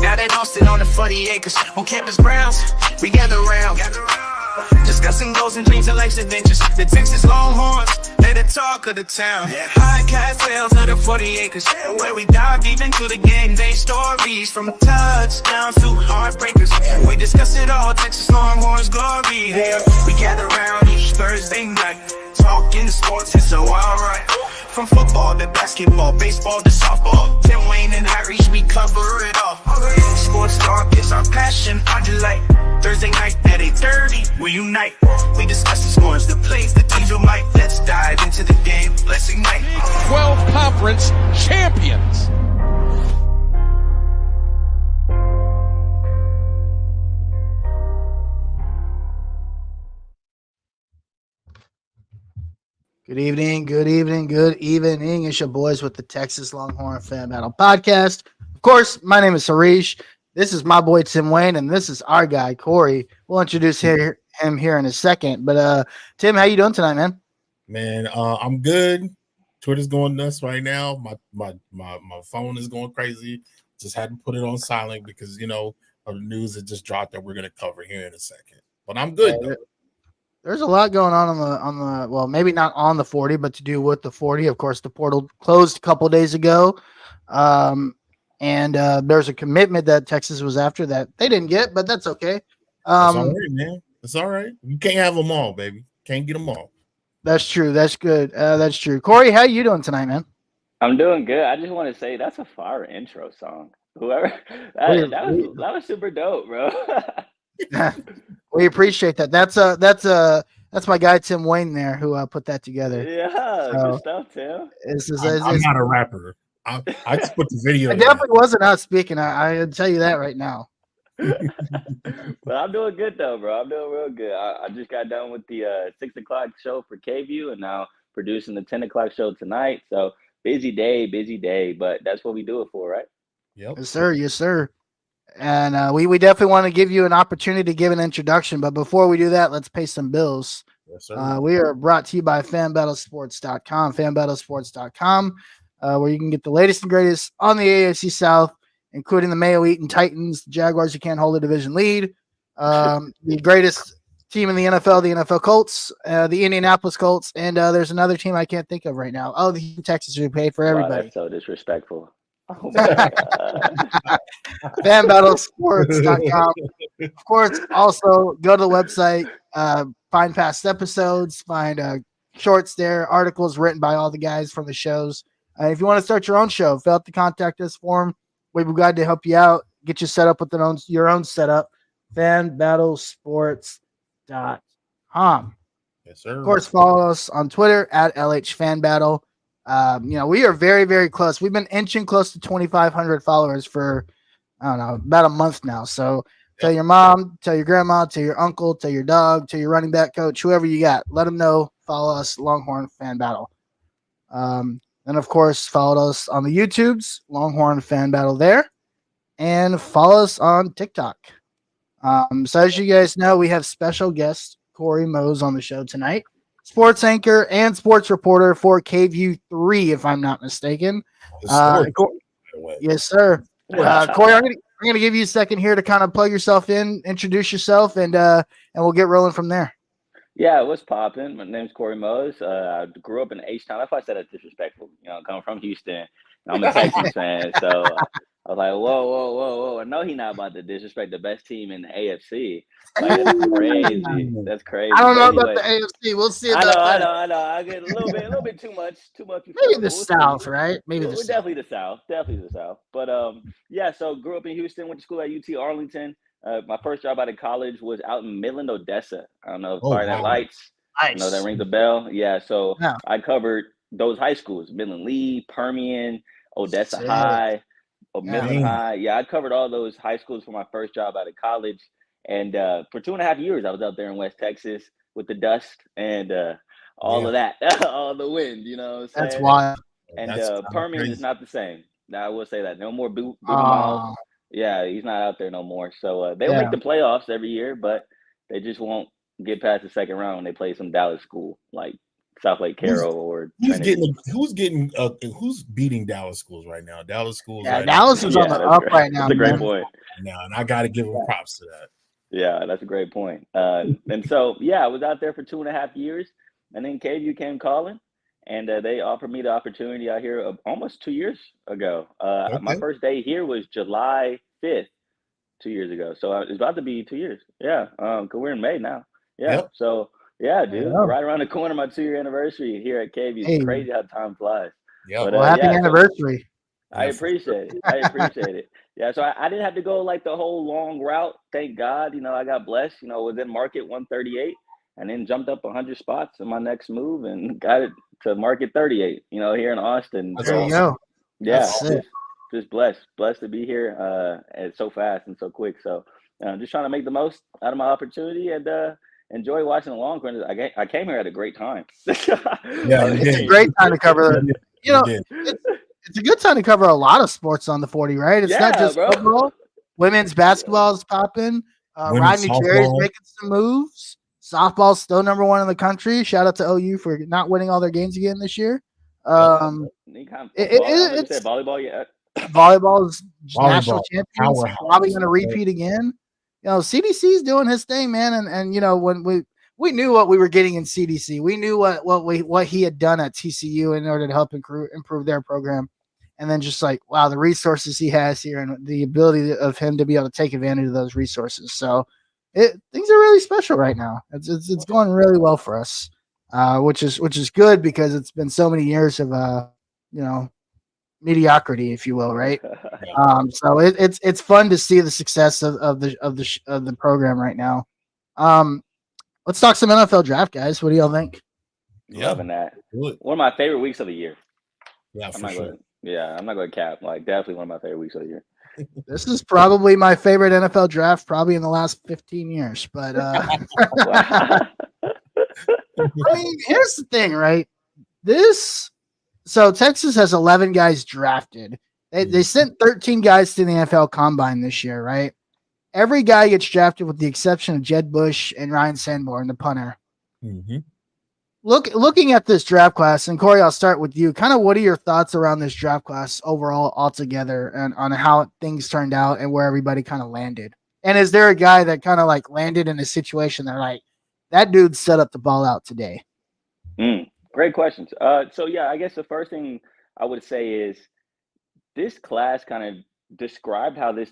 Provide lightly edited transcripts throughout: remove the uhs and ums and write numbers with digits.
Now they don't sit on the 40 acres on campus grounds. We gather round, discussing goals and dreams and life's adventures. The Texas Longhorns, they're the talk of the town. High castles of the 40 acres, where we dive deep into the game day stories. From touchdowns to heartbreakers, we discuss it all. Texas Longhorns glory. Yeah, we gather around each Thursday night, talking sports, it's so alright. From football to basketball, baseball to softball, Tim Wayne and Harry, we cover it all. Sports talk is our passion, our delight. Thursday night at 8:30, we unite. We discuss the scores, the plays, the teams you might. Let's dive into the game, let's ignite. 12 conference champions. Good evening, good evening, good evening. It's your boys with the Texas Longhorn Fan Battle Podcast. Of course, my name is Harish. This is my boy Tim Wayne, and this is our guy Cory. We'll introduce him here in a second. But Tim, how you doing tonight, man? Man, I'm good. Twitter's going nuts right now. My phone is going crazy. Just had to put it on silent because of the news that just dropped that we're gonna cover here in a second. But I'm good though. There's a lot going on the well, maybe not on the 40, but to do with the 40. Of course, the portal closed a couple of days ago. And there's a commitment that Texas was after that they didn't get, but that's okay. That's all right, man. It's all right. You can't have them all, baby. Can't get them all. That's true. That's good. That's true. Cory, how you doing tonight, man? I'm doing good. I just want to say that's a fire intro song. Whoever that was super dope, bro. We appreciate that. That's my guy Tim Wayne there who put that together. Yeah, good stuff, Tim. I'm not a rapper. I just put the video. It definitely wasn't us speaking. I tell you that right now. But I'm doing good though, bro. I'm doing real good. I just got done with the 6 o'clock show for KView, and now producing the 10 o'clock show tonight. So busy day, but that's what we do it for, right? Yep. Yes, sir. Yes, sir. And we definitely want to give you an opportunity to give an introduction. But before we do that, let's pay some bills. Yes, sir. We are brought to you by fanbattlesports.com, where you can get the latest and greatest on the AFC South, including the Mayo-Eaton Titans, the Jaguars who can't hold a division lead, the greatest team in the NFL, the NFL Colts, the Indianapolis Colts, and there's another team I can't think of right now. Oh, the Texans who pay for everybody. Wow, that's so disrespectful. Oh my God. fanbattlesports.com. Of course, also go to the website, find past episodes, find shorts there, articles written by all the guys from the shows. If you want to start your own show, fill out the contact us form. We'd be glad to help you out, get you set up with your own setup. fanbattlesport.com. Yes, sir. Of course, follow us on Twitter at LHFanbattle. We are very, very close. We've been inching close to 2,500 followers for, I don't know, about a month now. So tell your mom, tell your grandma, tell your uncle, tell your dog, tell your running back coach, whoever you got. Let them know. Follow us, Longhorn Fan Battle. And, of course, follow us on the YouTubes, Longhorn Fan Battle there. And follow us on TikTok. So as you guys know, we have special guest Cory Mose on the show tonight. Sports anchor and sports reporter for KView 3, if I'm not mistaken. Yes, sir. Cory, I'm gonna give you a second here to kind of plug yourself in, introduce yourself, and we'll get rolling from there. Yeah, what's popping? My name's Cory Mose. I grew up in H-Town. That's why I said that's disrespectful. I'm coming from Houston. And I'm a Texans fan, so I was like, whoa. I know he's not about to disrespect the best team in the AFC. Like, that's crazy. That's crazy. I don't know about the AFC. We'll see about I know. I get a little bit too much. Maybe the South, right? Maybe we're definitely the South. But yeah. So grew up in Houston. Went to school at UT Arlington. My first job out of college was out in Midland, Odessa. I don't know if Friday Night Lights. Nice. That rings a bell. Yeah. So yeah. I covered those high schools: Midland Lee, Permian, Odessa High, Midland High. Yeah, I covered all those high schools for my first job out of college. And for 2.5 years, I was out there in West Texas with the dust and all of that, all the wind, you know what I'm saying? That's wild. And Permian is not the same. Now, I will say that. No more Boogie Miles. Yeah, he's not out there no more. So they'll make the playoffs every year, but they just won't get past the second round when they play some Dallas school like South Lake Carroll or who's Trinity. who's beating Dallas schools right now? Dallas schools Yeah, right Dallas now. is on the up right now. That's a great Man. point. Now, and I got to give them props to that. Yeah, that's a great point. And so, I was out there for 2.5 years, and then KVU came calling, and they offered me the opportunity out here almost 2 years ago. My Okay. first day here was July 5th, 2 years ago. So it's about to be 2 years. Yeah, because we're in May now. Yeah. Yep. So yeah, dude, Yeah. right around the corner, my 2-year anniversary here at KVU. Hey. It's crazy how time flies. Yep. But Well, happy yeah, so anniversary. I appreciate it. I appreciate it. Yeah, so I didn't have to go like the whole long route. Thank God. I got blessed. Was in market 138 and then jumped up 100 spots in my next move and got it to market 38, here in Austin. There you go. Yeah, That's sick. just blessed to be here and so fast and so quick. So just trying to make the most out of my opportunity and enjoy watching the Longhorns. I came here at a great time. Yeah, It's a great time to cover. It's a good time to cover a lot of sports on the 40, right? It's not just football. Women's basketball is popping. Rodney Cherry's making some moves. Softball's still number 1 in the country. Shout out to OU for not winning all their games again this year. It's volleyball yet. Volleyball's national champions, probably going to repeat again. CDC's doing his thing, man. And when we knew what we were getting in CDC, we knew what he had done at TCU in order to help improve their program. And then just like, wow, the resources he has here and the ability of him to be able to take advantage of those resources. So things are really special right now. It's going really well for us, which is good because it's been so many years of mediocrity, if you will, right? So it's fun to see the success of the program right now. Let's talk some NFL draft, guys. What do y'all think? Loving that. One of my favorite weeks of the year. Yeah, for sure. I'm not going to cap. Like, definitely one of my favorite weeks of the year. This is probably my favorite NFL draft, probably in the last 15 years. But I mean, here's the thing, right? So Texas has 11 guys drafted. They sent 13 guys to the NFL Combine this year, right? Every guy gets drafted with the exception of Jed Bush and Ryan Sanborn, the punter. Mm-hmm. Looking at this draft class, and Cory, I'll start with you. Kind of what are your thoughts around this draft class overall altogether and on how things turned out and where everybody kind of landed? And is there a guy that kind of like landed in a situation that like, that dude set up the ball out today? Great questions. So yeah, I guess the first thing I would say is this class kind of described how this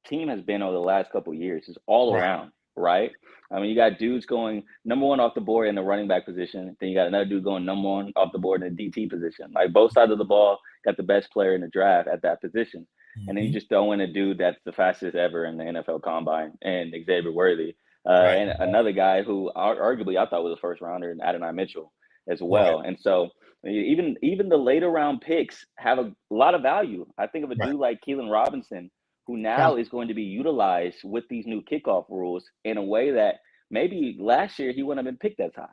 team has been over the last couple of years. It's all around, right? I mean, you got dudes going number 1 off the board in the running back position. Then you got another dude going number 1 off the board in the DT position. Like both sides of the ball got the best player in the draft at that position. And then you just throw in a dude that's the fastest ever in the NFL Combine and Xavier Worthy. And another guy who arguably I thought was a first rounder, Adonai Mitchell as well. Right. And so even the later round picks have a lot of value. I think of a dude like Keelan Robinson, who now is going to be utilized with these new kickoff rules in a way that maybe last year he wouldn't have been picked as high.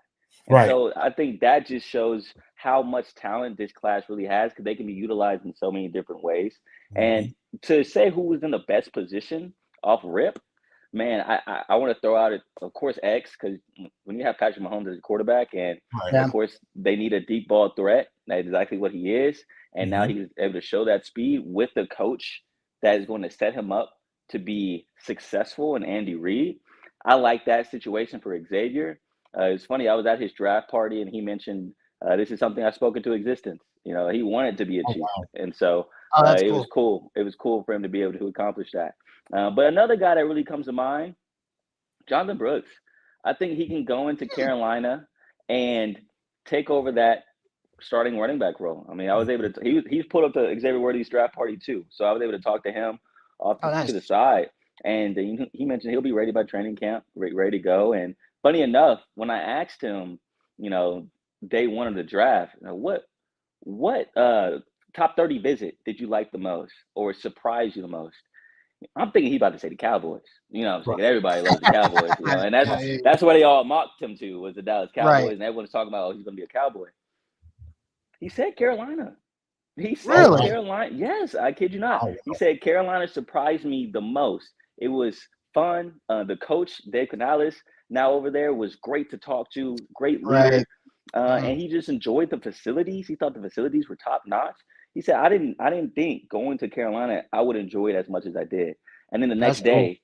And so I think that just shows how much talent this class really has because they can be utilized in so many different ways. And to say who was in the best position off rip, man, I want to throw out, of course, X, because when you have Patrick Mahomes as a quarterback and, of course, they need a deep ball threat. That's exactly what he is. And now he's able to show that speed with the coach that is going to set him up to be successful in Andy Reid. I like that situation for Xavier. It's funny, I was at his draft party and he mentioned this is something I've spoken to existence. He wanted to be a Chief. And so it was cool. It was cool for him to be able to accomplish that. But another guy that really comes to mind, Jonathan Brooks. I think he can go into Carolina and take over that starting running back role. I mean, I was able to he's put up to Xavier Worthy's draft party too. So I was able to talk to him off to the side. And he mentioned he'll be ready by training camp, ready to go. And funny enough, when I asked him, day 1 of the draft, what top 30 visit did you like the most or surprised you the most? I'm thinking he's about to say the Cowboys. I'm saying everybody loves the Cowboys, and that's what they all mocked him to was the Dallas Cowboys, and everyone's talking about, he's going to be a Cowboy. He said Carolina. He said Carolina. Yes, I kid you not. He said Carolina surprised me the most. It was fun. The coach, Dave Canales, now over there, was great to talk to. Great leader. and he just enjoyed the facilities. He thought the facilities were top notch. He said, I didn't think going to Carolina I would enjoy it as much as I did. And then the That's next cool. day,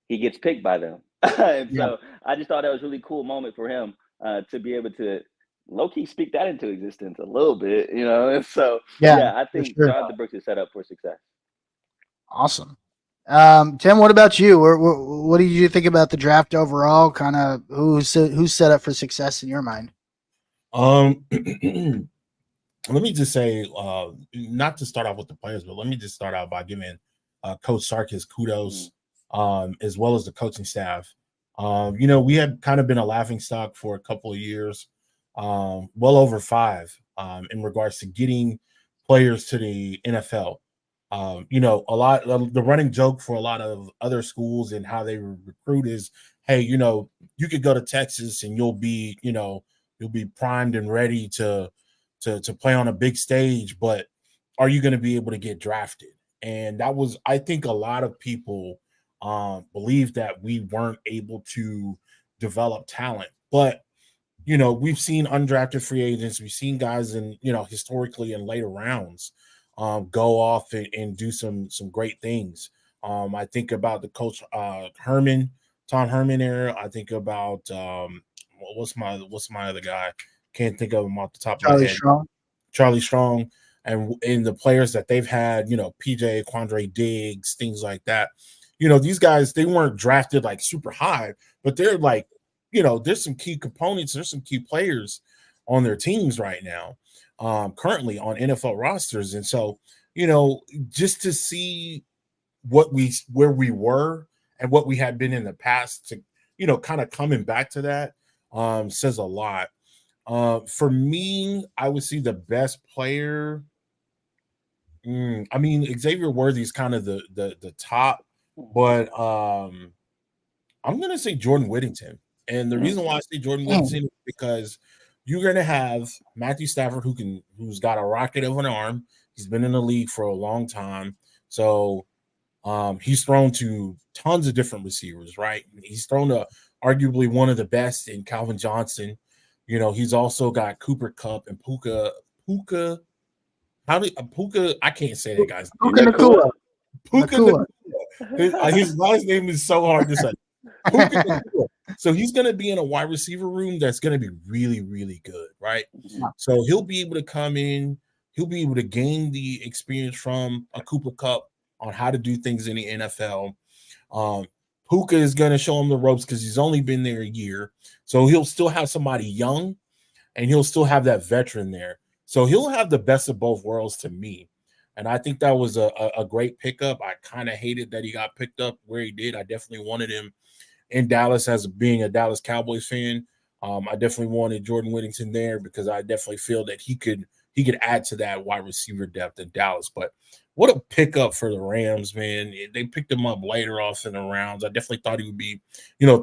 he gets picked by them. And Yeah. so I just thought that was a really cool moment for him to be able to low key speak that into existence a little bit, you know. And so Yeah, yeah, I for think sure. Jonathan Brooks is set up for success. Awesome. Tim, what about you? What did you think about the draft overall? Kind of who's set up for success in your mind? Let me just say, not to start off with the players, but let me just start out by giving Coach Sark his kudos, as well as the coaching staff. We had kind of been a laughing stock for a couple of years, well over 5, in regards to getting players to the NFL. A lot the running joke for a lot of other schools and how they recruit is, hey, you could go to Texas and you'll be primed and ready to play on a big stage, but are you going to be able to get drafted? And that was, I think, a lot of people believe that we weren't able to develop talent. But we've seen undrafted free agents, we've seen guys in historically in later rounds go off and do some great things. I think about the coach Tom Herman era. I think about what's my other guy? Can't think of him off the top of my Charlie head. Strong. Charlie Strong, and in the players that they've had, PJ, Quandre Diggs, things like that. These guys, they weren't drafted like super high, but they're like, there's some key components, there's some key players on their teams right now, currently on NFL rosters. And so, just to see where we were and what we had been in the past to, kind of coming back to that, says a lot. For me, I would see the best player. I mean, Xavier Worthy is kind of the top, but I'm gonna say Jordan Whittington. And the reason why I say Jordan Whittington is because you're gonna have Matthew Stafford, who's got a rocket of an arm. He's been in the league for a long time, so he's thrown to tons of different receivers. Right, he's thrown to arguably one of the best in Calvin Johnson. He's also got Cooper Kupp and Puka. Puka? I can't say that guy's name. Puka Nacua. Puka Nacua. Nacua. His last name is so hard to say. Puka Nacua. So he's going to be in a wide receiver room that's going to be really, really good, right? So he'll be able to come in. He'll be able to gain the experience from a Cooper Kupp on how to do things in the NFL. Puka is going to show him the ropes because he's only been there a year. So he'll still have somebody young, and he'll still have that veteran there. So he'll have the best of both worlds to me. And I think that was a great pickup. I kind of hated that he got picked up where he did. I definitely wanted him in Dallas as being a Dallas Cowboys fan. I definitely wanted Jordan Whittington there because I definitely feel that he could add to that wide receiver depth in Dallas. But what a pickup for the Rams, man. They picked him up later off in the rounds. I definitely thought he would be,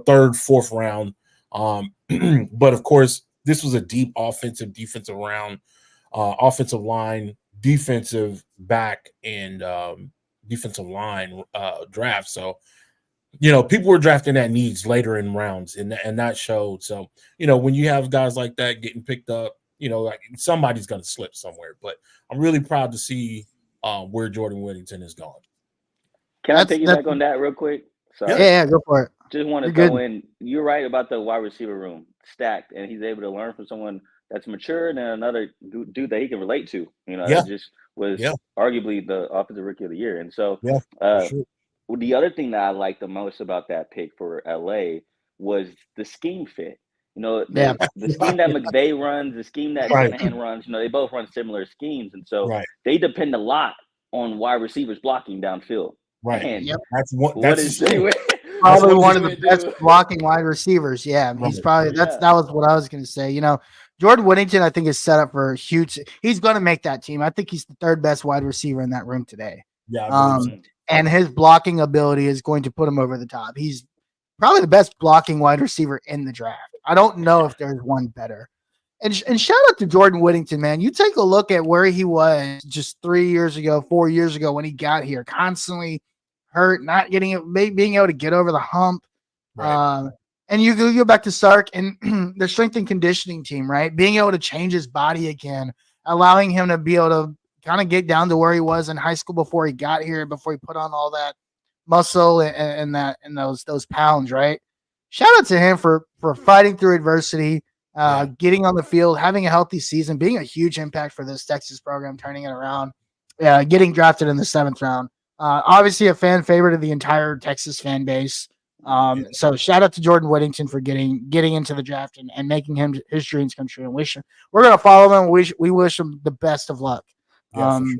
third, fourth round. But of course, this was a deep defensive round, offensive line, defensive back, and defensive line draft. So, people were drafting at needs later in rounds, and that showed. So, when you have guys like that getting picked up, like somebody's going to slip somewhere. But I'm really proud to see where Jordan Whittington is going. Can I piggyback on that real quick? Sorry. Yeah, go for it. Just want to throw in, you're right about the wide receiver room stacked, and he's able to learn from someone that's mature and then another dude that he can relate to. That just was arguably the offensive rookie of the year. And so the other thing that I liked the most about that pick for LA was the scheme fit. The scheme that McVay runs, the scheme that Shanahan runs, they both run similar schemes. And so they depend a lot on wide receivers blocking downfield. Right. And that's probably one of the best blocking wide receivers. Yeah, he's probably that was what I was going to say. Jordan Whittington, I think, is set up for huge. He's going to make that team. I think he's the third best wide receiver in that room today. Yeah. And his blocking ability is going to put him over the top. He's probably the best blocking wide receiver in the draft. I don't know if there's one better. And shout out to Jordan Whittington, man. You take a look at where he was just 3 years ago, 4 years ago when he got here, constantly hurt, not getting it, being able to get over the hump. Right. And you go back to Sark and the strength and conditioning team, right? Being able to change his body again, allowing him to be able to kind of get down to where he was in high school before he got here, before he put on all that muscle and those pounds, right? Shout out to him for fighting through adversity, getting on the field, having a healthy season, being a huge impact for this Texas program, turning it around, getting drafted in the 7th round. Obviously, a fan favorite of the entire Texas fan base. So shout out to Jordan Whittington for getting into the draft and making his dreams come true. And we're gonna follow him. We wish him the best of luck. Yeah, for sure.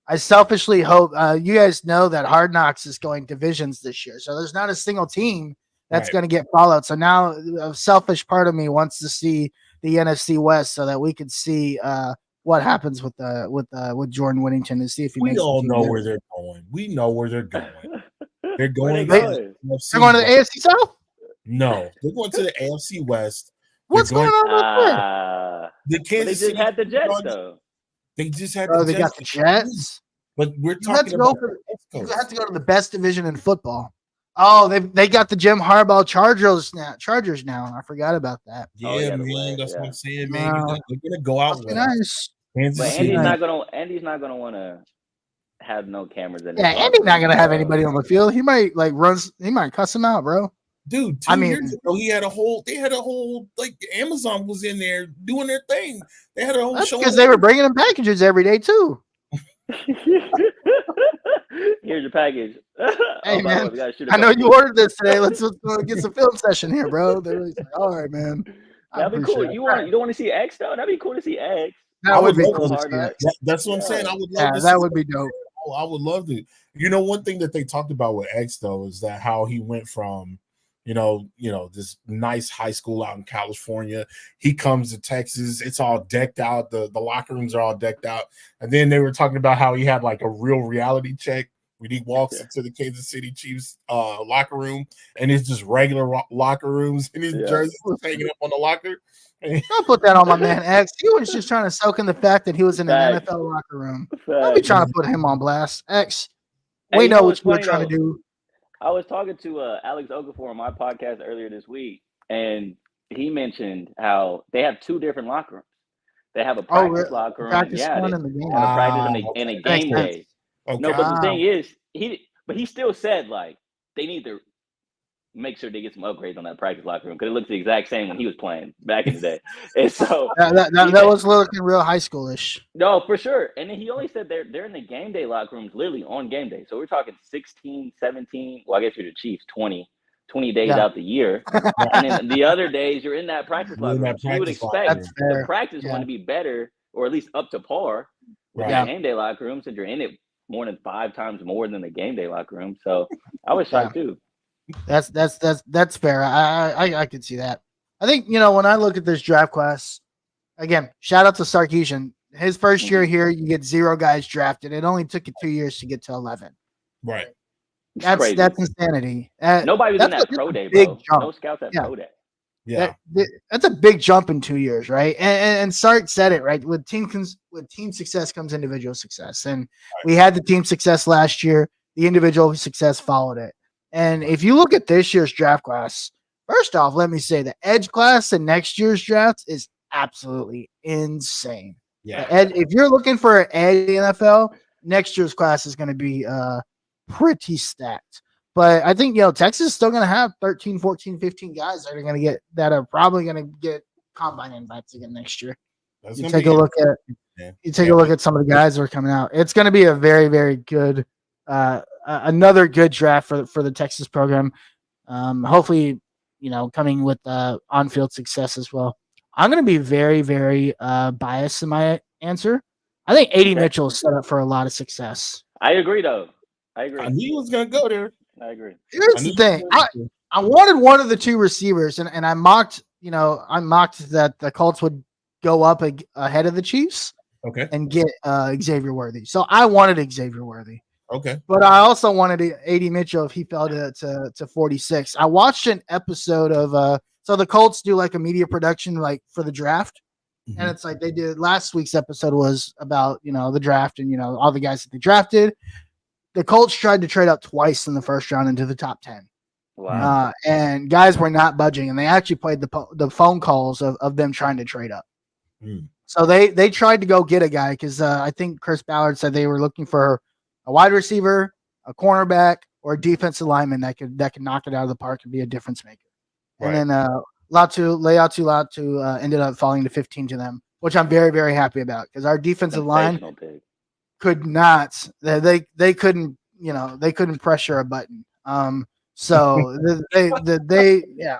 I selfishly hope you guys know that Hard Knocks is going divisions this year, so there's not a single team that's going to get followed. So now a selfish part of me wants to see the NFC West so that we can see what happens with Jordan Whittington and see if he makes. We all know where they're going. We know where they're going. They're going. They're going to the AFC South. No, they're going to the AFC West. What's going on with the Kansas City? They just had the Jets though. They just had. They got the Jets. But we're talking about. You have to go to the best division in football. Oh, they got the Jim Harbaugh Chargers now. I forgot about that. Yeah, man. That's what I'm saying, man. They're gonna go out with nice. But Andy's not gonna want to have no cameras in. Yeah, Andy's not gonna have anybody on the field. He might He might cuss him out, bro. Dude, 2 years ago, they had a whole like Amazon was in there doing their thing. They had a whole show because they were bringing them packages every day too. Here's your package. Hey man, I know you ordered this today. Let's get some film session here, bro. They're like, all right, man. That'd be cool. You don't want to see X though? That'd be cool to see X. That would be cool. That's what I'm saying. I would love to. That would be dope. I would love to. You know, one thing that they talked about with X though is that how he went from this nice high school out in California. He comes to Texas. It's all decked out. The locker rooms are all decked out. And then they were talking about how he had like a real reality check when he walks into the Kansas City Chiefs locker room, and it's just regular locker rooms, and his jersey was hanging up on the locker. Don't put that on my man X. He was just trying to soak in the fact that he was in an NFL locker room. Don't be trying to put him on blast. X, we know what you're trying to do. I was talking to Alex Okafor on my podcast earlier this week, and he mentioned how they have 2 different locker rooms. They have a practice locker room, and a practice and a game day. Okay. No, but the thing is, he still said like they need to make sure they get some upgrades on that practice locker room because it looks the exact same when he was playing back in the day. And so that was looking real high schoolish. No, for sure. And then he only said they're in the game day locker rooms literally on game day. So we're talking 16, 17. Well, I guess you're the Chiefs, 20 days out the year. And then the other days you're in that practice locker room. So you would expect the practice one to be better or at least up to par with the game day locker room since you're in it more than 5 times more than the game day locker room. So I was shocked too. That's fair. I could see that. I think, when I look at this draft class, again, shout out to Sarkisian. His first year here, you get 0 guys drafted. It only took you 2 years to get to 11. Right. That's insanity. Nobody was in that pro day, bro. No scouts at pro day. Yeah. That's a big jump in 2 years, right? And Sark said it, right? With team success comes individual success. And we had the team success last year. The individual success followed it. And if you look at this year's draft class, first off, let me say the edge class in next year's draft is absolutely insane. Yeah. If you're looking for an edge in the NFL, next year's class is going to be pretty stacked. But I think, Texas is still going to have 13, 14, 15 guys that are probably going to get combine invites again next year. You take a look at some of the guys that are coming out. It's going to be a very, very good another good draft for the Texas program. Hopefully, coming with on-field success as well. I'm going to be very, very biased in my answer. I think A.D. Mitchell is set up for a lot of success. I agree, though. I agree. I knew he was going to go there. I agree. Here's the thing. I wanted one of the 2 receivers, and I mocked that the Colts would go up ahead of the Chiefs and get Xavier Worthy. So I wanted Xavier Worthy. Okay. But I also wanted A.D. Mitchell if he fell to 46. I watched an episode of so the Colts do like a media production like for the draft. Mm-hmm. And it's like they did last week's episode was about, the draft and all the guys that they drafted. The Colts tried to trade up twice in the first round into the top 10. Wow. And guys were not budging, and they actually played the phone calls of them trying to trade up. Mm. So they tried to go get a guy because I think Chris Ballard said they were looking for a wide receiver, a cornerback, or a defensive lineman that could knock it out of the park and be a difference maker. And Right. then Latu ended up falling to 15 to them, which I'm very, very happy about because our defensive line Sensational pick. could not. They couldn't. They couldn't pressure a button. So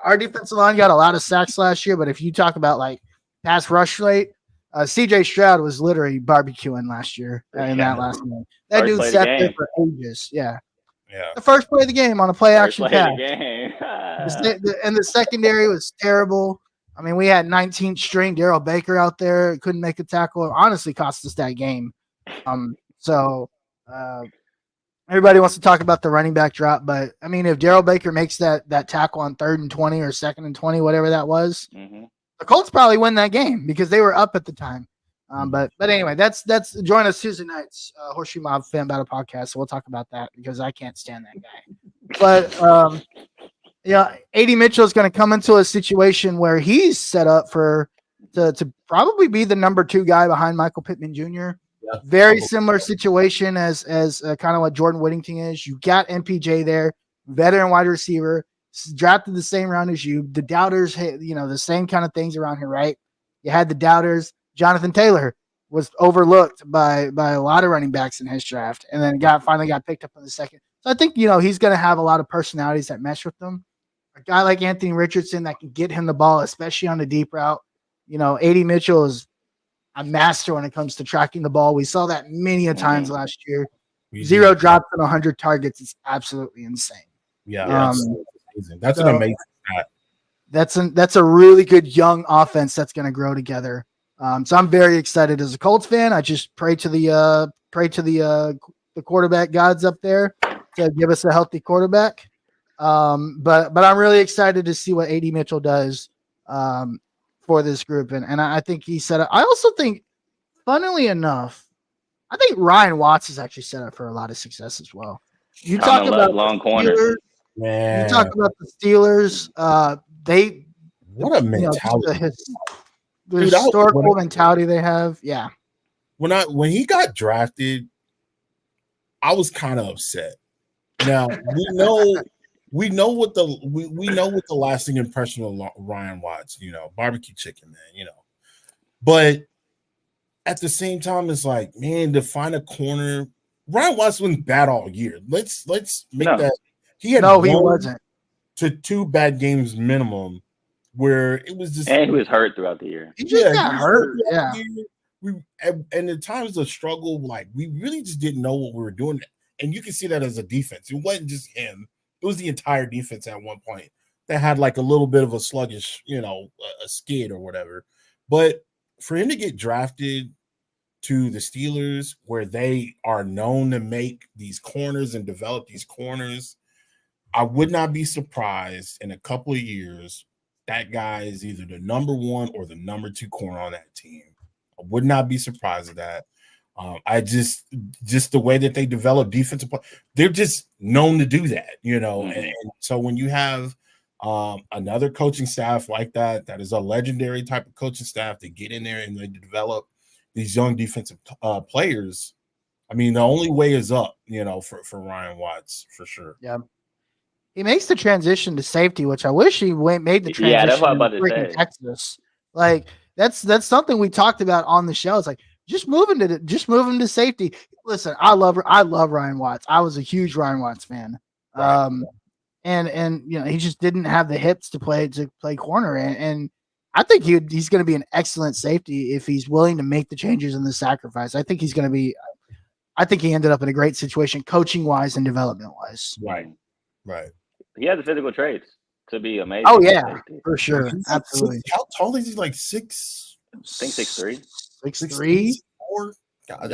our defensive line got a lot of sacks last year. But if you talk about like pass rush rate, CJ Stroud was literally barbecuing last year in that last game. That First dude play of sat the there game. for ages. Yeah. Yeah. The first play of the game on a play First action play pass. of the game. And the secondary was terrible. I mean, we had 19th string Daryl Baker out there. Couldn't make a tackle. It honestly cost us that game. So everybody wants to talk about the running back drop, but I mean, if Daryl Baker makes that tackle on 3rd and 20 or 2nd and 20, whatever that was, the Colts probably win that game because they were up at the time. But anyway, that's join us Tuesday nights, Horseshoe Mob Fan Battle Podcast. So we'll talk about that because I can't stand that guy. But AD Mitchell is going to come into a situation where he's set up to probably be the number 2 guy behind Michael Pittman Jr. Yeah. Very similar situation as kind of what Jordan Whittington is. You got MPJ there, veteran wide receiver, drafted the same round as you. The doubters, the same kind of things around here, right? You had the doubters. Jonathan Taylor was overlooked by a lot of running backs in his draft, and then finally got picked up in the second. So I think he's going to have a lot of personalities that mesh with them. A guy like Anthony Richardson that can get him the ball, especially on the deep route. AD Mitchell is a master when it comes to tracking the ball. We saw that many a times last year. 0 drops and 100 targets is absolutely insane. Yeah, that's amazing. That's an amazing stat. That's a really good young offense that's going to grow together. So I'm very excited as a Colts fan. I just pray to the quarterback gods up there to give us a healthy quarterback. But I'm really excited to see what AD Mitchell does for this group, and I think he set up. I also think, funnily enough, I think Ryan Watts is actually set up for a lot of success as well. You talk about long corner. You talk about the Steelers. What a mentality! The historical mentality they have. Yeah. When he got drafted, I was kind of upset. Now we know what the lasting impression of Ryan Watts, barbecue chicken, man, But at the same time, it's like, man, to find a corner, Ryan Watts wasn't bad all year. Let's make that. He wasn't to 2 bad games minimum, where it was just, and he was hurt throughout the year. He just got hurt. Yeah. And the times of struggle, like we really just didn't know what we were doing, and you can see that as a defense. It wasn't just him. It was the entire defense at one point that had like a little bit of a sluggish, a skid or whatever. But for him to get drafted to the Steelers, where they are known to make these corners and develop these corners, I would not be surprised in a couple of years that guy is either the number 1 or the number 2 corner on that team. I would not be surprised at that. I just the way that they develop defensive play, they're just known to do that, And so when you have another coaching staff like that is a legendary type of coaching staff to get in there and they develop these young defensive players, I mean, the only way is up, for Ryan Watts for sure. Yeah. He makes the transition to safety, which I wish he made the transition. Yeah, that's what I'm about to say. Texas. Like that's something we talked about on the show. It's like just move him to safety. Listen, I love Ryan Watts. I was a huge Ryan Watts fan. Right. And he just didn't have the hips to play corner. And I think he's going to be an excellent safety if he's willing to make the changes and the sacrifice. I think he's going to be. I think he ended up in a great situation, coaching wise and development wise. Right. He has the physical traits to be amazing. Oh yeah, for sure, absolutely. How tall is he? Like 6? I think 6'3". 6'3". 4? God,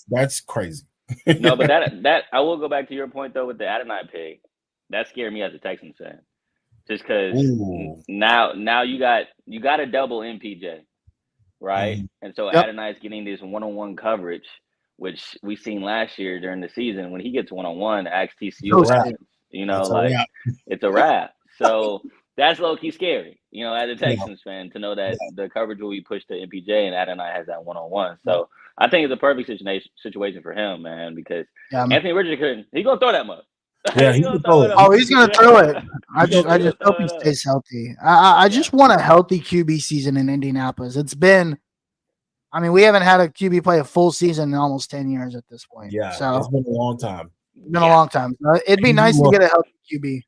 that's crazy. No, but that I will go back to your point though with the Adonai pick. That scared me as a Texans fan, just because now you got a double MPJ, right? And so Adonai's getting this one-on-one coverage, which we seen last year during the season when he gets one-on-one. Ask TCU, You know, That's a like wrap. it's a wrap. So that's low key scary. You know, as a Yeah. Texans fan, to know that the coverage will be pushed to MPJ and Adonai has that 1-on-1. So I think it's a perfect situation for him, man, because Yeah. Anthony Richardson, he's gonna throw that mug. Yeah, He's he gonna can throw throw it it. up. Oh, he's gonna throw it. I He gonna just throw hope he stays healthy. I Yeah. just want a healthy QB season in Indianapolis. It's been, I mean, we haven't had a QB play a full season in almost 10 years at this point. Yeah, So it's been a long time. it's been a long time. It'd be nice to get a healthy QB.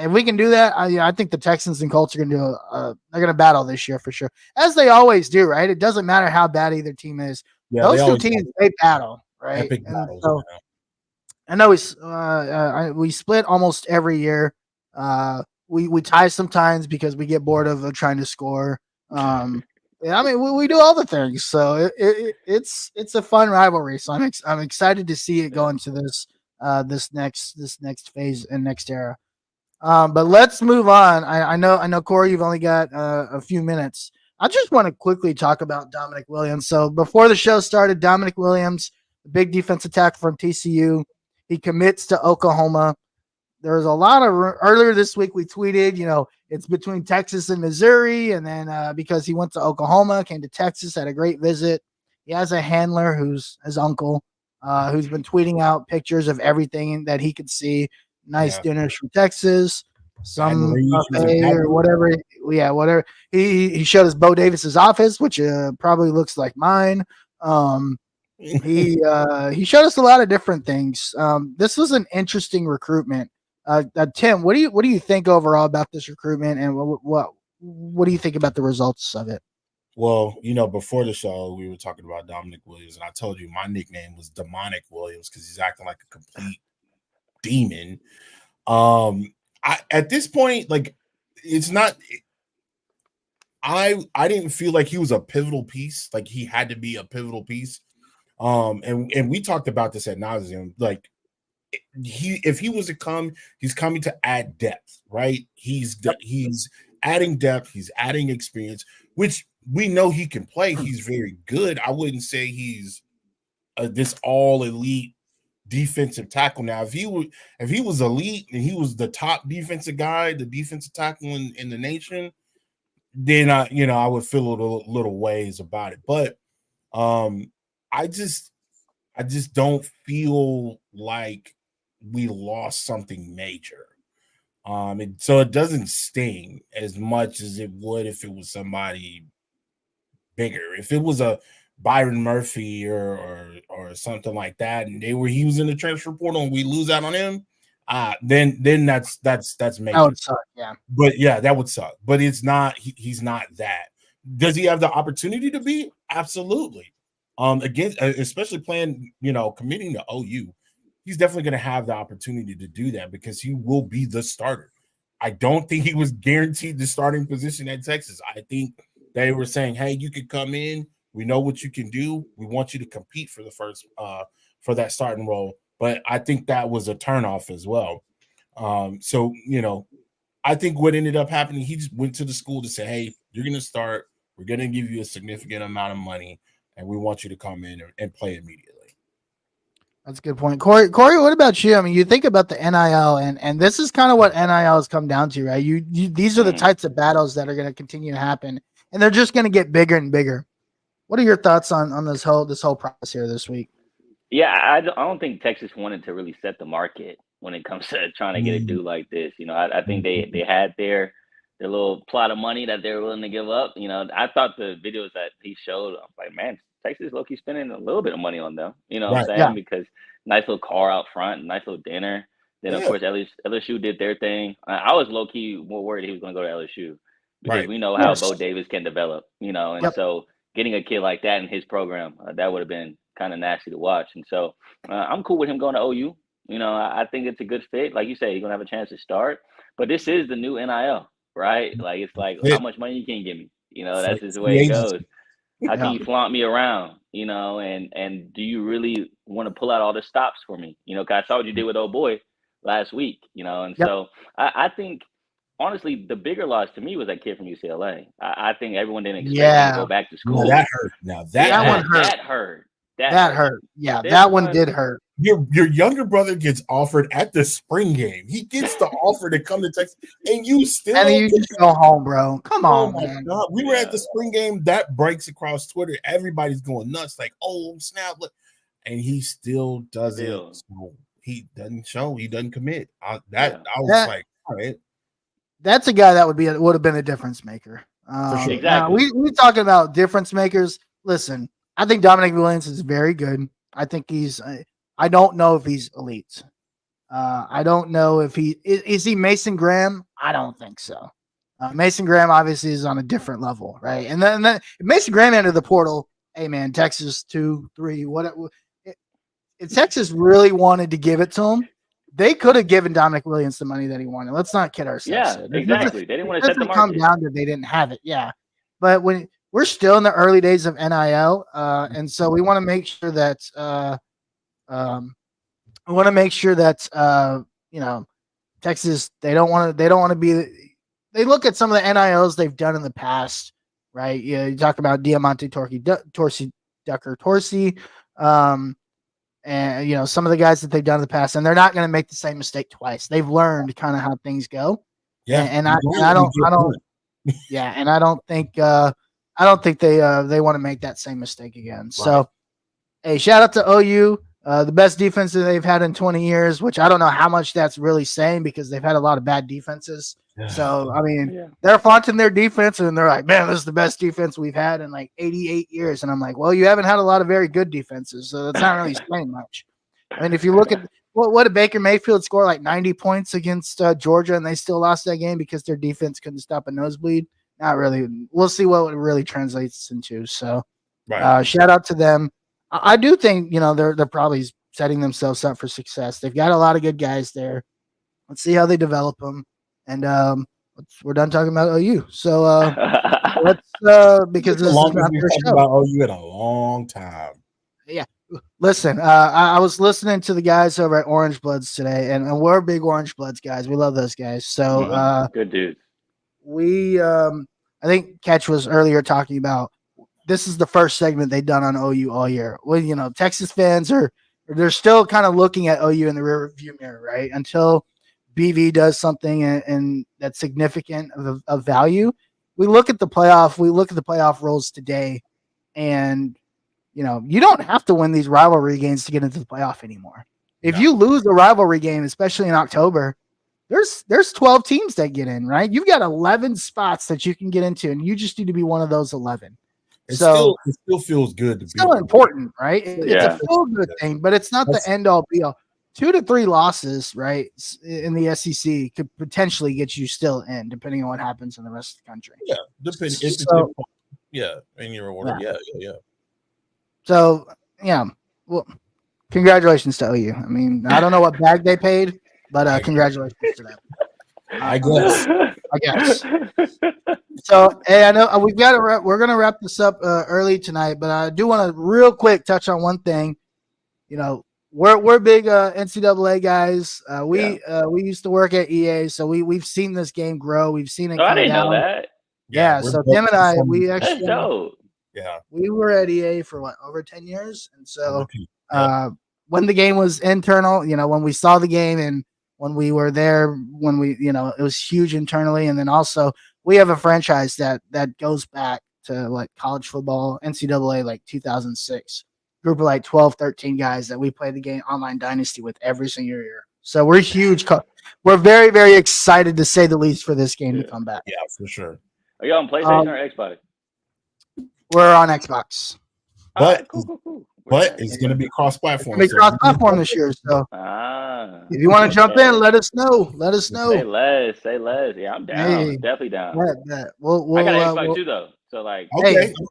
If we can do that, I think the Texans and Colts are going to do they're going to battle this year for sure, as they always do, right? It doesn't matter how bad either team is; Yeah, those two teams they battle, right? Epic And battles. so I know we split almost every year. We tie sometimes because we get bored of trying to score. Yeah, I mean we do all the things, so it's a fun rivalry. So I'm excited to see it go into this next phase and next era. But let's move on. I know Cory, you've only got a few minutes. I just want to quickly talk about Dominic Williams. So before the show started, Dominic Williams, the big defensive tackle from TCU, he commits to Oklahoma. There was a lot of earlier this week we tweeted, it's between Texas and Missouri, and then because he went to Oklahoma, came to Texas, had a great visit. He has a handler who's his uncle, who's been tweeting out pictures of everything that he could see. Nice dinners from Texas, some buffet or whatever. Yeah, whatever. He showed us Bo Davis's office, which probably looks like mine. He showed us a lot of different things. This was an interesting recruitment. Tim, what do you think overall about this recruitment, and what do you think about the results of it? Well, before the show, we were talking about Dominic Williams, and I told you my nickname was Demonic Williams because he's acting like a complete demon. At this point, like, it's not. I didn't feel like he was a pivotal piece. Like he had to be a pivotal piece. And we talked about this at nauseum. Like if he was to come, he's coming to add depth, right? He's adding depth. He's adding experience, which we know he can play. He's very good. I wouldn't say he's this all elite defensive tackle. Now, if he was elite and he was the top defensive guy, the defensive tackle in the nation, then I would feel a little ways about it. But I just don't feel like we lost something major. So it doesn't sting as much as it would if it was somebody bigger. If it was a Byron Murphy or something like that, and he was in the transfer portal and we lose out on him, then that's major. That would suck, yeah. But yeah, that would suck. But it's not. He's not that. Does he have the opportunity to be? Absolutely. Again, especially playing, committing to OU, he's definitely going to have the opportunity to do that because he will be the starter. I don't think he was guaranteed the starting position at Texas. I think they were saying, "Hey, you can come in. We know what you can do. We want you to compete for the first for that starting role." But I think that was a turnoff as well. So I think what ended up happening, he just went to the school to say, "Hey, you're going to start. We're going to give you a significant amount of money, and we want you to come in and play immediately." That's a good point. Cory, what about you? I mean, you think about the NIL, and this is kind of what NIL has come down to, right? These are the types of battles that are going to continue to happen, and they're just going to get bigger and bigger. What are your thoughts on this whole process here this week? Yeah, I don't think Texas wanted to really set the market when it comes to trying to get a dude like this. I think they had their little plot of money that they were willing to give up. I thought the videos that he showed, I'm like, man, Texas low-key spending a little bit of money on them. You know what I'm saying? Yeah. Because nice little car out front, nice little dinner. Then, of course, LSU did their thing. I was low-key more worried he was going to go to LSU because we know how Bo Davis can develop, and so getting a kid like that in his program, that would have been kind of nasty to watch. And so I'm cool with him going to OU. I think it's a good fit. Like you say, he's going to have a chance to start. But this is the new NIL, right? Like, it's like, how much money you can give me? That's just the way it goes. How can you flaunt me around, and do you really want to pull out all the stops for me? Because I saw what you did with old boy last week, and so I think, honestly, the bigger loss to me was that kid from UCLA. I think everyone didn't expect him to go back to school. No, that hurt. Now that one hurt. That hurt. That hurt. Yeah, This that one did hurt. Your younger brother gets offered at the spring game. He gets the offer to come to Texas, and you still And then you just go home, bro. Come Oh on, my man. God. We were at the spring game. That breaks across Twitter. Everybody's going nuts, like, oh, snap. Look. And he still doesn't. So he doesn't show. He doesn't commit. I was like, all right. That's a guy that would have been a difference maker. For sure. Exactly. Now we talking about difference makers. Listen, I think Dominic Williams is very good. I think he's. I don't know if he's elite. I don't know if is he Mason Graham. I don't think so. Mason Graham obviously is on a different level, right? And then if Mason Graham entered the portal. Hey man, Texas 2, 3, what? If Texas really wanted to give it to him, they could have given Dominic Williams the money that he wanted. Let's not kid ourselves. Yeah, exactly. They didn't want to set the market. Come down to they didn't have it. Yeah, but when we're still in the early days of NIL, and so we want to make sure that Texas they don't want to be. They look at some of the NILs they've done in the past, right? Yeah, you talk about Diamante Dorsey, and some of the guys that they've done in the past, and they're not going to make the same mistake twice. They've learned kind of how things go. Yeah, and I don't think they want to make that same mistake again. Right. So, hey, shout out to OU, the best defense that they've had in 20 years, which I don't know how much that's really saying because they've had a lot of bad defenses. Yeah. So, I mean, they're flaunting their defense and they're like, man, this is the best defense we've had in like 88 years. And I'm like, well, you haven't had a lot of very good defenses, so that's not really saying much. I mean, if you look at what did Baker Mayfield score like 90 points against Georgia and they still lost that game because their defense couldn't stop a nosebleed? Not really. We'll see what it really translates into. So, shout out to them. I do think, they're probably setting themselves up for success. They've got a lot of good guys there. Let's see how they develop them. And we're done talking about OU. So let's because this is not their show. About OU in a long time. Yeah. Listen, I was listening to the guys over at Orange Bloods today, and we're big Orange Bloods guys. We love those guys. So good dude. We I think Catch was earlier talking about this is the first segment they've done on OU all year. Well, Texas fans they're still kind of looking at OU in the rear view mirror, right? Until BV does something and that's significant of value. We look at the playoff roles today, and you don't have to win these rivalry games to get into the playoff anymore. If you lose a rivalry game, especially in October, there's 12 teams that get in, right? You've got 11 spots that you can get into, and you just need to be one of those 11. It still feels good. It's still important, right? It's a feel good thing, but it's not the end all be all. 2 to 3 losses, right, in the SEC could potentially get you still in, depending on what happens in the rest of the country. Yeah, depending. In your order. Yeah. So, well, congratulations to OU. I mean, I don't know what bag they paid, but congratulations to them. I guess. So, hey, I know we're gonna wrap this up early tonight, but I do want to real quick touch on one thing. We're big NCAA guys. We used to work at EA, so we've seen this game grow. We've seen it. I didn't know that. Yeah, so Tim and I, we actually, we were at EA for over 10 years, and so when the game was internal, when we saw the game and when we were there, when we, it was huge internally, and then also we have a franchise that goes back to like college football, NCAA, like 2006. Group of like 12, 13 guys that we play the game Online Dynasty with every single year. So we're huge. We're very, very excited to say the least for this game to come back. Yeah, for sure. Are you on PlayStation or Xbox? We're on Xbox. But it's going to be cross-platform. It's going to be cross-platform this year. So if you want to jump in, let us know. Say less. Yeah, I'm down. Hey, I'm definitely down. Yeah. I got Xbox too, though. So like,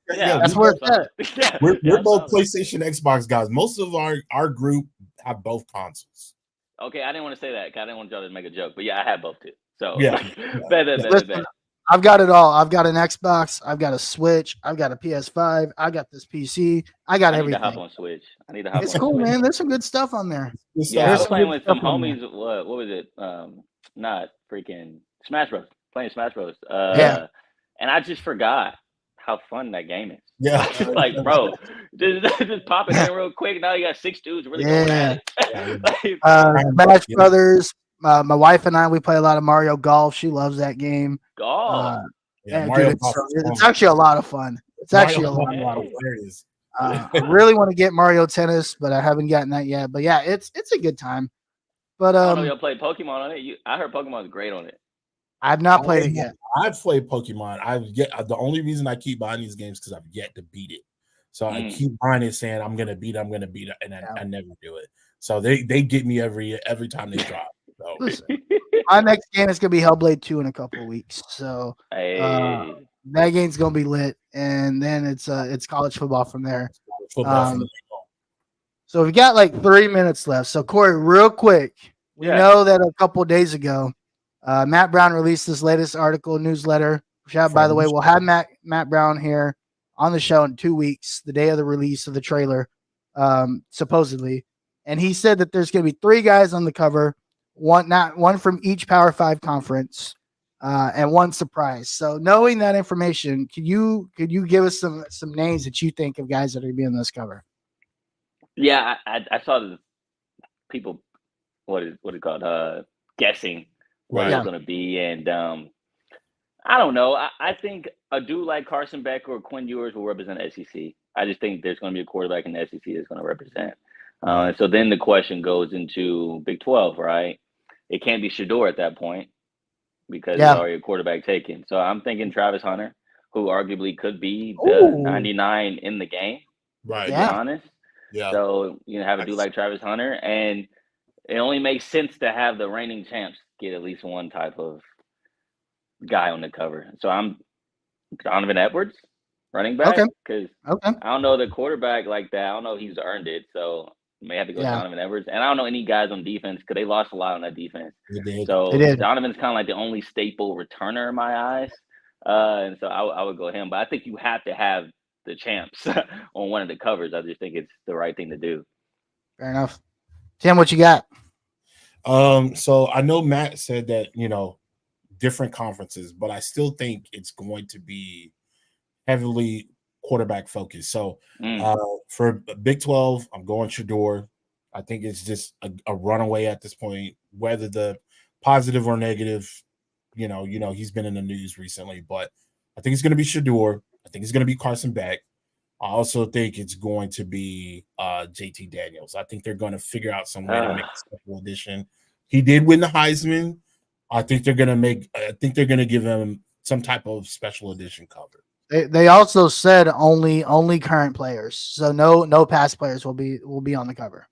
that's where it's at. We're both PlayStation, Xbox guys. Most of our group have both consoles. Okay, I didn't want to say that because I didn't want y'all to make a joke, but yeah, I have both too. So bet. I've got it all. I've got an Xbox. I've got a Switch. I've got a PS5. I got this PC. I got everything. I need to hop on Switch. It's cool, man. There's some good stuff on there. Yeah, I was playing with some homies. What was it? Not freaking Smash Bros. Playing Smash Bros. And I just forgot how fun that game is. Yeah. Like, bro, just pop it in real quick. Now you got 6 dudes really going at it. Smash Brothers. My wife and I, we play a lot of Mario Golf. She loves that game. Golf. Mario dude, Golf it's actually a lot of fun. It's actually a lot of fun. I really want to get Mario Tennis, but I haven't gotten that yet. But yeah, it's a good time. But I don't know if y'all played Pokemon on it. I heard Pokemon is great on it. I've not played it yet. I've played Pokemon. The only reason I keep buying these games because I've yet to beat it. So I keep buying it, saying I'm gonna beat it, and I never do it. So they get me every time they drop. So listen, my next game is gonna be Hellblade 2 in a couple of weeks. So that game's gonna be lit, and then it's college football from there. So we've got like 3 minutes left. So Cory, real quick, we know that a couple of days ago, Matt Brown released this latest article, newsletter. By the way, we'll have Matt Brown here on the show in 2 weeks, the day of the release of the trailer, supposedly. And he said that there's going to be 3 guys on the cover, one from each Power 5 conference, and 1 surprise. So knowing that information, could you give us some names that you think of guys that are going to be on this cover? Yeah, I saw the people, what is it called? Guessing what it's going to be. And I don't know. I think a dude like Carson Beck or Quinn Ewers will represent SEC. I just think there's going to be a quarterback in the SEC that's going to represent. So then the question goes into Big 12, right? It can't be Shador at that point because there's already a quarterback taken. So I'm thinking Travis Hunter, who arguably could be the 99 in the game, right? To be honest. Yeah. So have a dude like Travis Hunter, and it only makes sense to have the reigning champs get at least one type of guy on the cover. So I'm Donovan Edwards, running back, because I don't know the quarterback like that. I don't know if he's earned it, so may have to go Donovan Edwards. And I don't know any guys on defense because they lost a lot on that defense. So Donovan's kind of like the only staple returner in my eyes, and so I would go him. But I think you have to have the champs on one of the covers. I just think it's the right thing to do. Fair enough. Tim, what you got? So I know Matt said that, different conferences, but I still think it's going to be heavily quarterback focused. So for Big 12, I'm going Shador. I think it's just a runaway at this point, whether the positive or negative, he's been in the news recently, but I think it's going to be Shador. I think it's going to be Carson Beck. I also think it's going to be JT Daniels. I think they're going to figure out some way to make a special edition. He did win the Heisman. I think they're going to give him some type of special edition cover. They also said only current players, so no past players will be on the cover.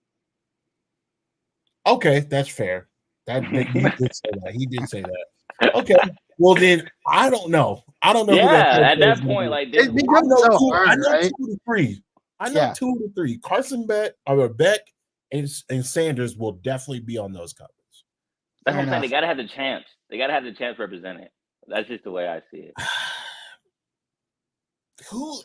Okay, that's fair. He did say that. He did say that. Okay. Well, then I don't know. Yeah, at that point, like I know 2 to 3. I know 2 to 3. Carson Beck and Sanders will definitely be on those covers. That's what I'm saying. They gotta have the champs. They gotta have the champs represented. That's just the way I see it. Who?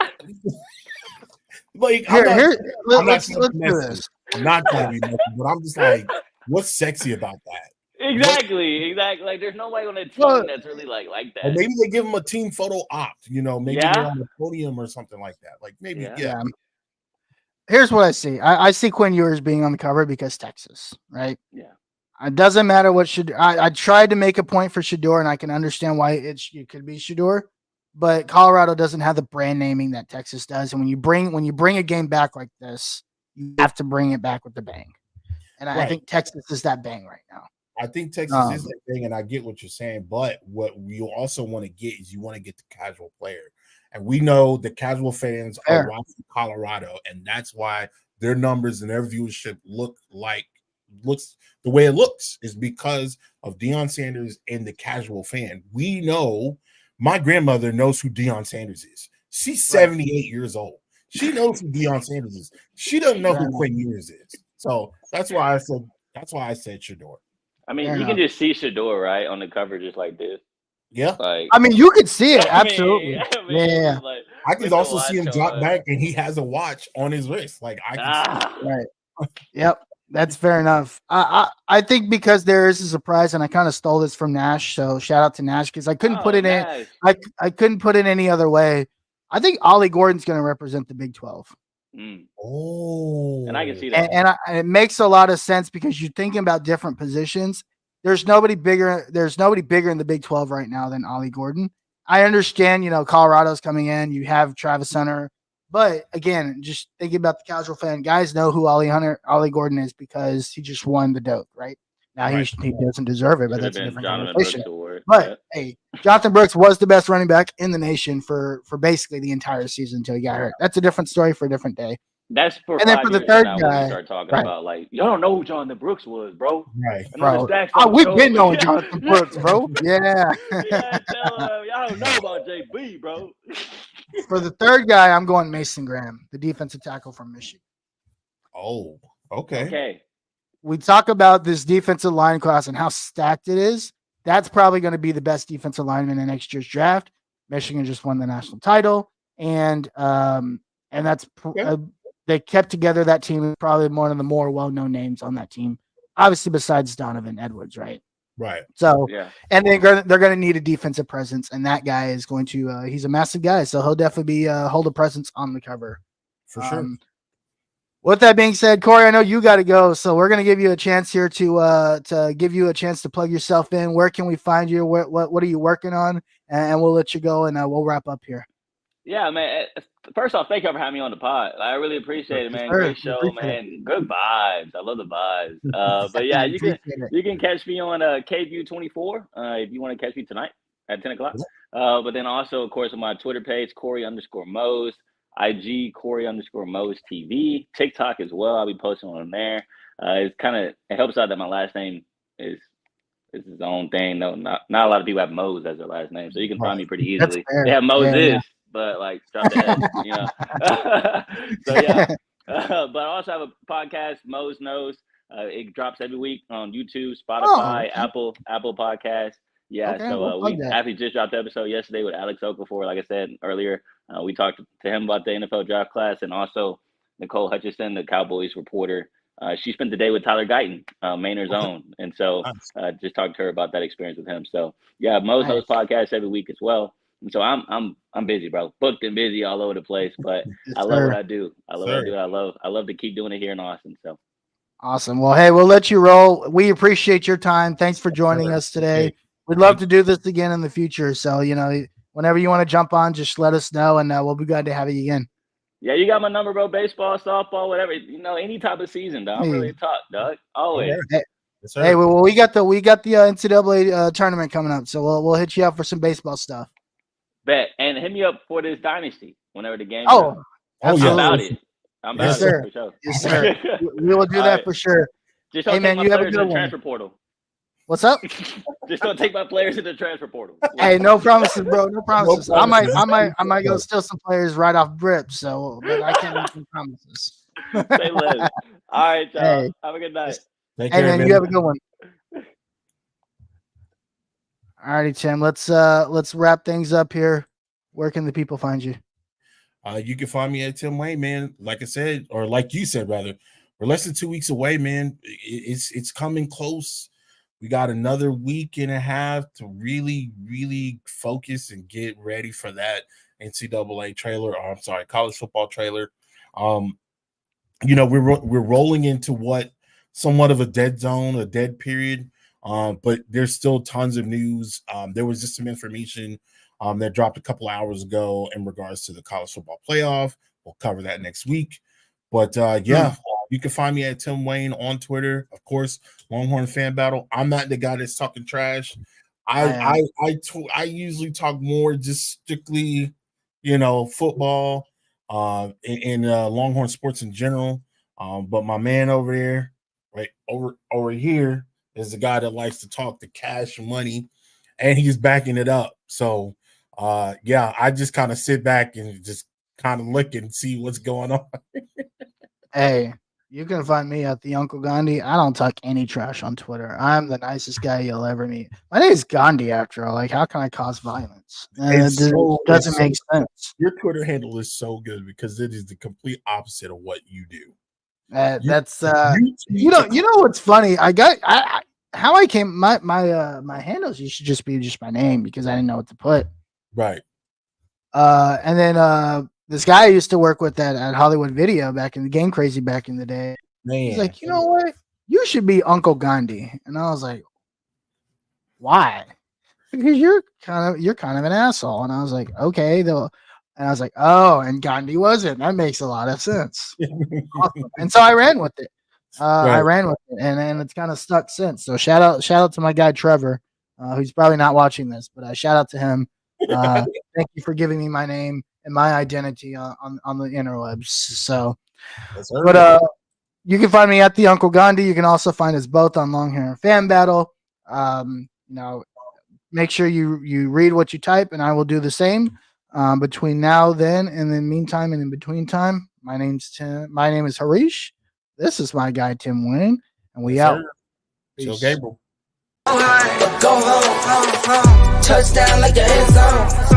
Like, let's do this. I'm not trying to be messy, but I'm just like, what's sexy about that? Exactly. Like, there's nobody on the team that's really like that. Or maybe they give them a team photo op. Maybe they're on the podium or something like that. Like maybe, yeah. Here's what I see. I see Quinn Ewers being on the cover because Texas, right? Yeah. It doesn't matter what I tried to make a point for Shador, and I can understand why it could be Shador, but Colorado doesn't have the brand naming that Texas does. And when you bring a game back like this, you have to bring it back with the bang. And I think Texas is that bang right now. I think Texas is that thing, and I get what you're saying, but what you also want to get is you want to get the casual player. And we know the casual fans are watching Colorado, and that's why their numbers and their viewership looks the way it looks is because of Deion Sanders and the casual fan. We know my grandmother knows who Deion Sanders is. She's 78 years old. She knows who Deion Sanders is. She doesn't know who Quinn Ewers is. So that's why I said Shador. I mean, you can just see Shador right on the cover just like this. Yeah. Like, I mean, you could see it. Absolutely. Yeah. Like, I can also see him drop back and he has a watch on his wrist. Like I can see it. Right. Yep. That's fair enough. I think because there is a surprise, and I kind of stole this from Nash. So shout out to Nash because I couldn't put it in. I couldn't put it any other way. I think Ollie Gordon's going to represent the Big 12. Oh, and I can see that. And it makes a lot of sense because you're thinking about different positions. There's nobody bigger in the Big 12 right now than Ollie Gordon. I understand, Colorado's coming in. You have Travis Hunter. But again, just thinking about the casual fan, guys know who Ollie Gordon is because he just won the DOAK, right? Now he doesn't deserve it, but that's a different conversation. But hey, Jonathan Brooks was the best running back in the nation for basically the entire season until he got hurt. That's a different story for a different day. That's for and then for the third guy, start talking about y'all don't know who Jonathan Brooks was, bro. Right, bro. We've been knowing Jonathan Brooks, bro. Yeah. Y'all don't know about JB, bro. For the third guy, I'm going Mason Graham, the defensive tackle from Michigan. Oh, okay. We talk about this defensive line class and how stacked it is. That's probably going to be the best defensive lineman in next year's draft. Michigan just won the national title, and that's they kept together that team. Probably one of the more well-known names on that team, obviously besides Donovan Edwards, right? Right. So, and they're going to need a defensive presence, and that guy is going to. He's a massive guy, so he'll definitely be hold a presence on the cover for sure. With that being said, Cory, I know you got to go, so we're going to give you a chance here to give you a chance to plug yourself in. Where can we find you? What are you working on? And we'll let you go, and we'll wrap up here. Yeah, man. First off, thank you for having me on the pod. I really appreciate it, man. Great show, man. Good vibes. I love the vibes. But yeah, you can catch me on KView 24 if you want to catch me tonight at 10 o'clock. But then also, of course, on my Twitter page, Cory_Mose. IG Cory_Mose TV, TikTok as well. I'll be posting on there. It helps out that my last name is his own thing. No, not a lot of people have Mose as their last name, so you can find me pretty easily. They have Moses, but drop the S, So yeah. But I also have a podcast, Mose Knows. It drops every week on YouTube, Spotify, Apple Podcasts. Yeah, so we actually just dropped the episode yesterday with Alex Okafor. Like I said earlier, we talked to him about the NFL draft class, and also Nicole Hutchison, the Cowboys reporter. She spent the day with Tyler Guyton, Mainer's own, and so just talked to her about that experience with him. So yeah, Mose Knows podcasts every week as well. And so I'm busy, bro, booked and busy all over the place. But I love what I do. I love to keep doing it here in Austin. So awesome. Well, hey, we'll let you roll. We appreciate your time. Thanks for joining us today. We'd love to do this again in the future. So, whenever you want to jump on, just let us know, and we'll be glad to have you again. Yeah, you got my number, bro. Baseball, softball, whatever. Any type of season, dog. I'm ready to talk, dog. Always. Hey, well, we got the NCAA tournament coming up, so we'll hit you up for some baseball stuff. Bet, and hit me up for this dynasty whenever the game. I'm about it. I'm about it for sure. Yes, sir. We will do that for sure. Just don't take my players in the transfer portal. What's up? Just don't take my players in the transfer portal. Hey, no promises, bro. No promises. I might go steal some players right off rip. So, but I can't make some promises. Say less. All right, y'all. Hey. Have a good night. Hey, man, you have a good one. All righty, Tim. Let's wrap things up here. Where can the people find you? You can find me at Tim Wayne, man. Like I said, or like you said, rather, we're less than 2 weeks away, man. It's coming close. We got another week and a half to really, really focus and get ready for that NCAA trailer. College football trailer. We're rolling into somewhat of a dead zone, a dead period. But there's still tons of news. There was just some information that dropped a couple hours ago in regards to the college football playoff. We'll cover that next week. But you can find me at Tim Wayne on Twitter. Of course, Longhorn Fan Battle. I'm not the guy that's talking trash. I usually talk more just strictly, football, and Longhorn sports in general. But my man over there, right over here, is the guy that likes to talk the cash money, and he's backing it up. So, I just kind of sit back and just kind of look and see what's going on. Hey, you can find me at the Uncle Gandhi. I don't talk any trash on Twitter. I'm the nicest guy you'll ever meet. My name is Gandhi, after all. How can I cause violence? It doesn't make sense. Your Twitter handle is so good because it is the complete opposite of what you do. You know what's funny? How I came my handles. You should just be my name because I didn't know what to put. Right. And then this guy I used to work with at Hollywood Video back in the Game Crazy back in the day. Man. He's like, you know what? You should be Uncle Gandhi. And I was like, why? Because you're kind of an asshole. And I was like, okay, though. And I was like, oh, and Gandhi wasn't. That makes a lot of sense. Awesome. And so I ran with it. I ran with it, and it's kind of stuck since. So shout out to my guy Trevor, who's probably not watching this, but shout out to him. Thank you for giving me my name and my identity on the interwebs. So, but you can find me at the Uncle Gandhi. You can also find us both on Long Hair and Fan Battle. Make sure you read what you type, and I will do the same between now, then, and then meantime, and in between time. My name's Tim. My name is Harish. This is my guy Tim Wayne, and we out. Joe Gabriel. Go home, touchdown like an end zone.